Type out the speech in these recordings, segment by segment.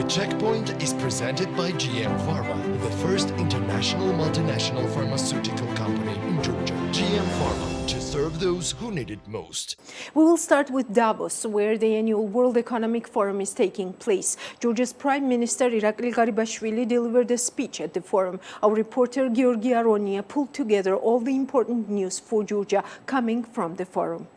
Checkpoint is presented by GM Pharma, the first international multinational pharmaceutical company in Georgia. GM Pharma, to serve those who need it most. We will start with Davos, where the annual World Economic Forum is taking place. Georgia's Prime Minister Irakli Garibashvili delivered a speech at the forum. Our reporter Georgy Aronyia pulled together all the important news for Georgia coming from the forum.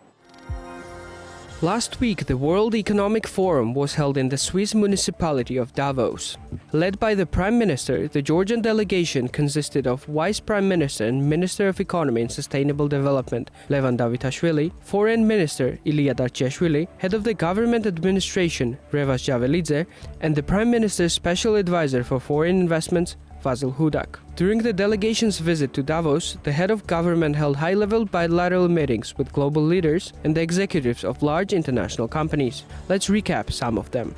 Last week, the World Economic Forum was held in the Swiss municipality of Davos. Led by the Prime Minister, the Georgian delegation consisted of Vice Prime Minister and Minister of Economy and Sustainable Development Levan Davitashvili, Foreign Minister Ilia Darchiashvili, Head of the Government Administration Revas Javelidze, and the Prime Minister's Special Advisor for Foreign Investments Vasil Hudak. During the delegation's visit to Davos, the head of government held high-level bilateral meetings with global leaders and the executives of large international companies. Let's recap some of them.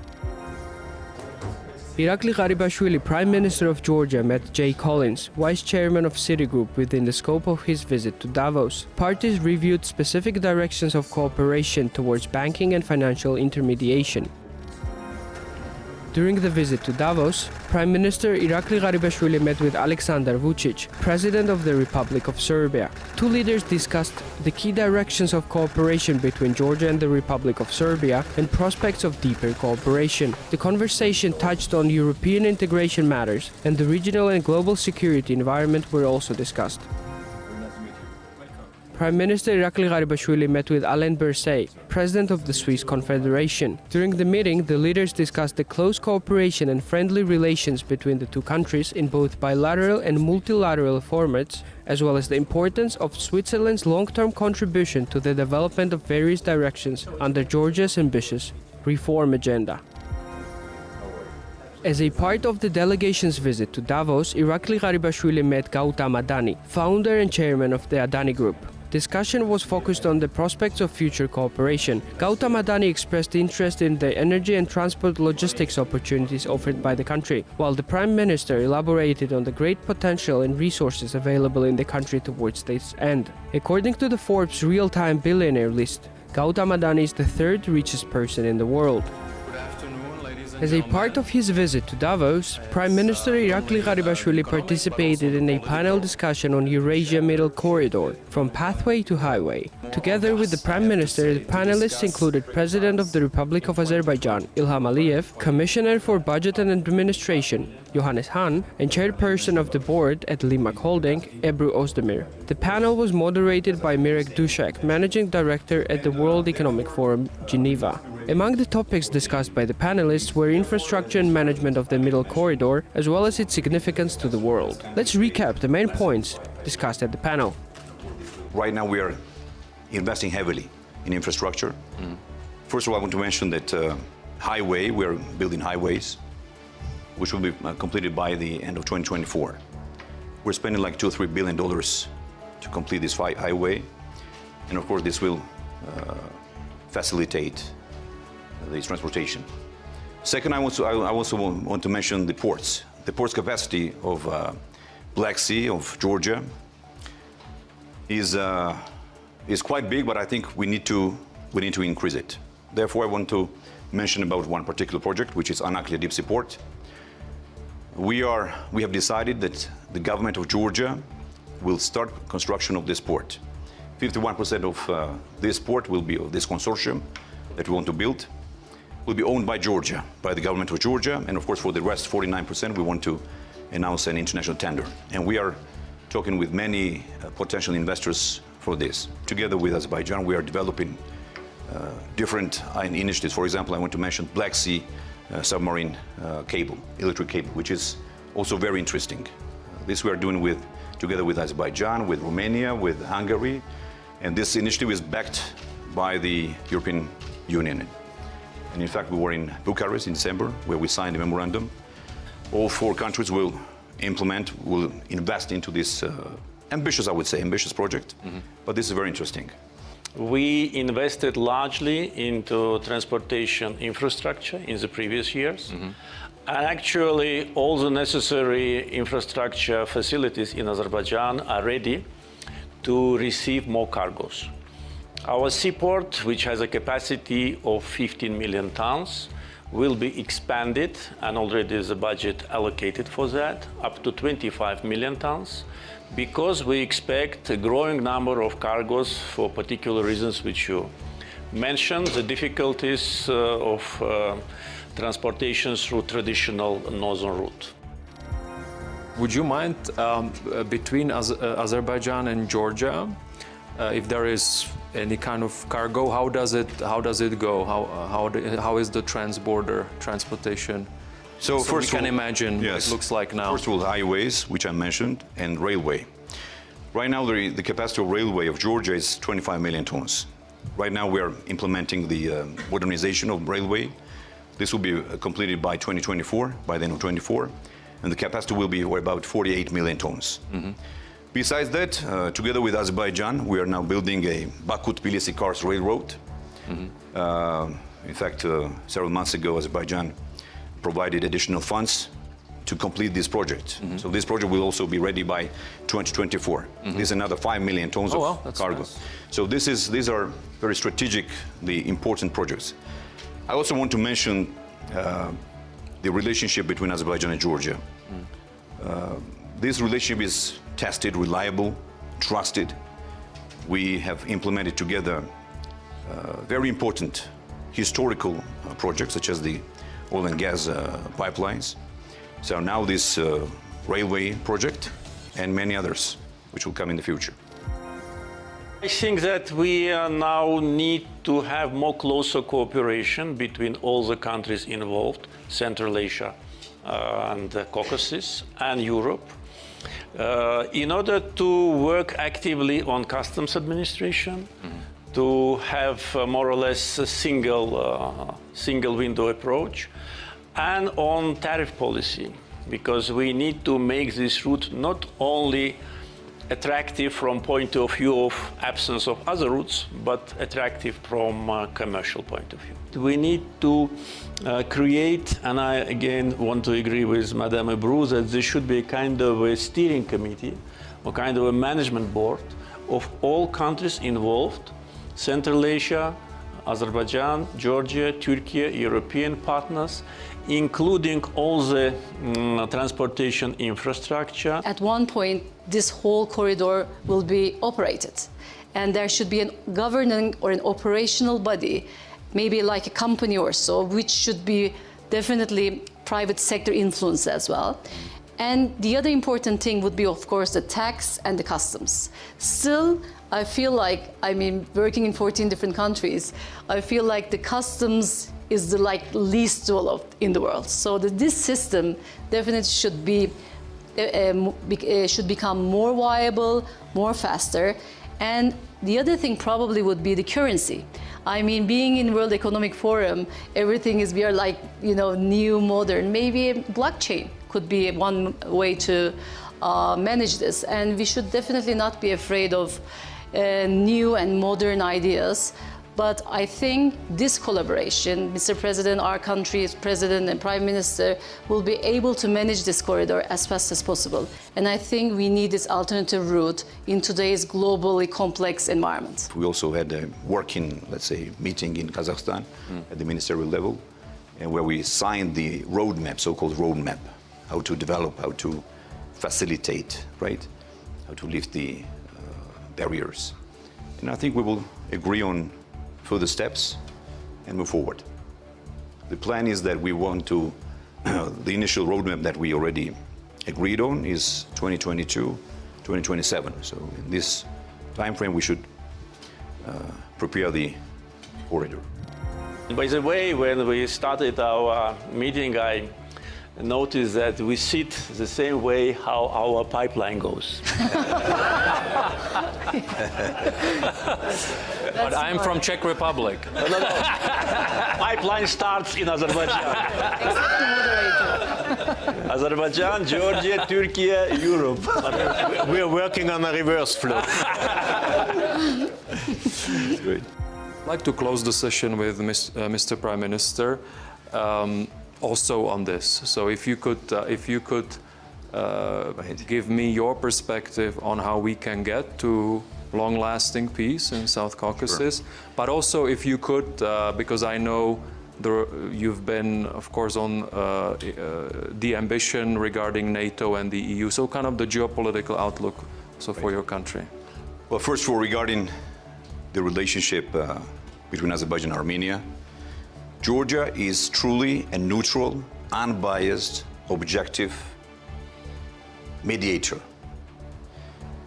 Irakli Garibashvili, Prime Minister of Georgia, met Jay Collins, Vice Chairman of Citigroup, within the scope of his visit to Davos. Parties reviewed specific directions of cooperation towards banking and financial intermediation. During the visit to Davos, Prime Minister Irakli Garibashvili met with Alexander Vučić, President of the Republic of Serbia. Two leaders discussed the key directions of cooperation between Georgia and the Republic of Serbia and prospects of deeper cooperation. The conversation touched on European integration matters, and the regional and global security environment were also discussed. Prime Minister Irakli Garibashvili met with Alain Berset, President of the Swiss Confederation. During the meeting, the leaders discussed the close cooperation and friendly relations between the two countries in both bilateral and multilateral formats, as well as the importance of Switzerland's long-term contribution to the development of various directions under Georgia's ambitious reform agenda. As a part of the delegation's visit to Davos, Irakli Garibashvili met Gautam Adani, founder and chairman of the Adani Group. Discussion was focused on the prospects of future cooperation. Gautam Adani expressed interest in the energy and transport logistics opportunities offered by the country, while the Prime Minister elaborated on the great potential and resources available in the country towards this end. According to the Forbes real-time billionaire list, Gautam Adani is the third richest person in the world. As a part of his visit to Davos, Prime Minister Irakli Garibashvili participated in a panel discussion on Eurasia Middle Corridor, from pathway to highway. Together with the Prime Minister, the panelists included President of the Republic of Azerbaijan, Ilham Aliyev, Commissioner for Budget and Administration, Johannes Hahn, and Chairperson of the Board at Limak Holding, Ebru Ozdemir. The panel was moderated by Mirek Dušek, Managing Director at the World Economic Forum, Geneva. Among the topics discussed by the panelists were infrastructure and management of the Middle Corridor, as well as its significance to the world. Let's recap the main points discussed at the panel. Right now we are investing heavily in infrastructure. First of all, I want to mention that we are building highways, which will be completed by the end of 2024. We're spending like $2 or $3 billion to complete this highway, and of course this will facilitate this transportation. Second, I also want to mention the ports. The ports capacity of Black Sea, of Georgia, is quite big, but I think we need to increase it. Therefore, I want to mention about one particular project, which is Anaklia Deep Sea Port. We have decided that the government of Georgia will start construction of this port. 51% of this port will be of this consortium that we want to build, will be owned by Georgia, by the government of Georgia, and of course for the rest, 49%, we want to announce an international tender. And we are talking with many potential investors for this. Together with Azerbaijan, we are developing different initiatives. For example, I want to mention Black Sea submarine cable, electric cable, which is also very interesting. This we are doing together with Azerbaijan, with Romania, with Hungary, and this initiative is backed by the European Union. And in fact, we were in Bucharest in December, where we signed a memorandum. All four countries will invest into this ambitious project, but this is very interesting. We invested largely into transportation infrastructure in the previous years. And actually, all the necessary infrastructure facilities in Azerbaijan are ready to receive more cargoes. Our seaport, which has a capacity of 15 million tons, will be expanded, and already there's a budget allocated for that, up to 25 million tons, because we expect a growing number of cargoes for particular reasons which you mentioned, the difficulties of transportation through traditional northern route. Would you mind between Azerbaijan and Georgia, if there is any kind of cargo, how does it go? How is the transborder transportation? So first we can of all, imagine yes. what it looks like now. First of all, highways, which I mentioned, and railway. Right now, the capacity of railway of Georgia is 25 million tons. Right now, we are implementing the modernization of railway. This will be completed by 2024, by the end of 2024, and the capacity will be about 48 million tons. Mm-hmm. Besides that, together with Azerbaijan, we are now building a Baku-Tbilisi-Kars railroad. Mm-hmm. In fact, several months ago, Azerbaijan provided additional funds to complete this project. Mm-hmm. So this project will also be ready by 2024. Mm-hmm. This is another 5 million tons of cargo. Nice. So these are very strategically important projects. I also want to mention the relationship between Azerbaijan and Georgia. This relationship is tested, reliable, trusted. We have implemented together very important historical projects, such as the oil and gas pipelines. So now this railway project and many others which will come in the future. I think that we now need to have more closer cooperation between all the countries involved, Central Asia and the Caucasus and Europe, in order to work actively on customs administration, to have more or less a single window approach, and on tariff policy, because we need to make this route not only attractive from point of view of absence of other routes, but attractive from a commercial point of view. We need to create, and I again want to agree with Madame Ebru, that there should be a kind of a steering committee or kind of a management board of all countries involved, Central Asia, Azerbaijan, Georgia, Turkey, European partners, including all the transportation infrastructure. At one point, this whole corridor will be operated, and there should be a governing or an operational body, maybe like a company or so, which should be definitely private sector influence as well. And the other important thing would be, of course, the tax and the customs. Still, I feel like, working in 14 different countries, I feel like the customs is the least developed in the world. So this system definitely should become more viable, more faster. And the other thing probably would be the currency. Being in World Economic Forum, we are new, modern. Maybe blockchain could be one way to manage this. And we should definitely not be afraid of new and modern ideas. But I think this collaboration, Mr. President, our country's President and Prime Minister, will be able to manage this corridor as fast as possible. And I think we need this alternative route in today's globally complex environment. We also had a working, meeting in Kazakhstan at the ministerial level, and where we signed the roadmap, so-called roadmap, how to develop, how to facilitate, right? How to lift the barriers. And I think we will agree on further steps and move forward. The plan is that we want to, the initial roadmap that we already agreed on is 2022, 2027. So in this time frame, we should prepare the corridor. By the way, when we started our meeting, I noticed that we sit the same way how our pipeline goes. But I'm from Czech Republic. No. Pipeline starts in Azerbaijan. Azerbaijan, Georgia, Turkey, Europe. We are working on a reverse flow. That's great. I'd like to close the session with Mr. Prime Minister, also on this. So if you could give me your perspective on how we can get to long-lasting peace in South Caucasus, sure. But also if you could, because I know You've been, of course, on the ambition regarding NATO and the EU. So kind of the geopolitical outlook for your country. Well, first of all, regarding the relationship between Azerbaijan and Armenia, Georgia is truly a neutral, unbiased, objective mediator.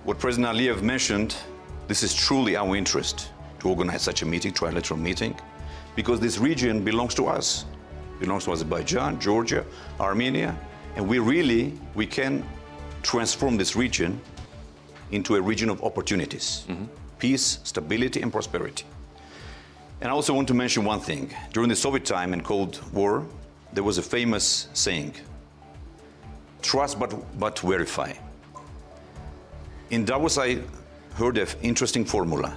What President Aliyev mentioned, this is truly our interest to organize such a meeting, trilateral meeting, because this region belongs to us. It belongs to Azerbaijan, Georgia, Armenia, and we can transform this region into a region of opportunities, peace, stability, and prosperity. And I also want to mention one thing. During the Soviet time and Cold War, there was a famous saying, trust but verify. In Davos, I heard an interesting formula.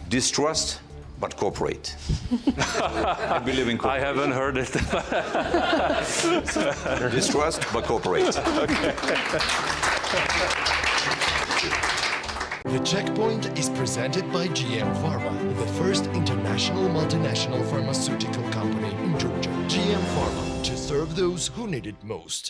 Distrust but cooperate. I believe in cooperation. I haven't heard it. Distrust but cooperate. The Checkpoint is presented by GM Pharma, the first international multinational pharmaceutical company in Georgia. GM Pharma, to serve those who need it most.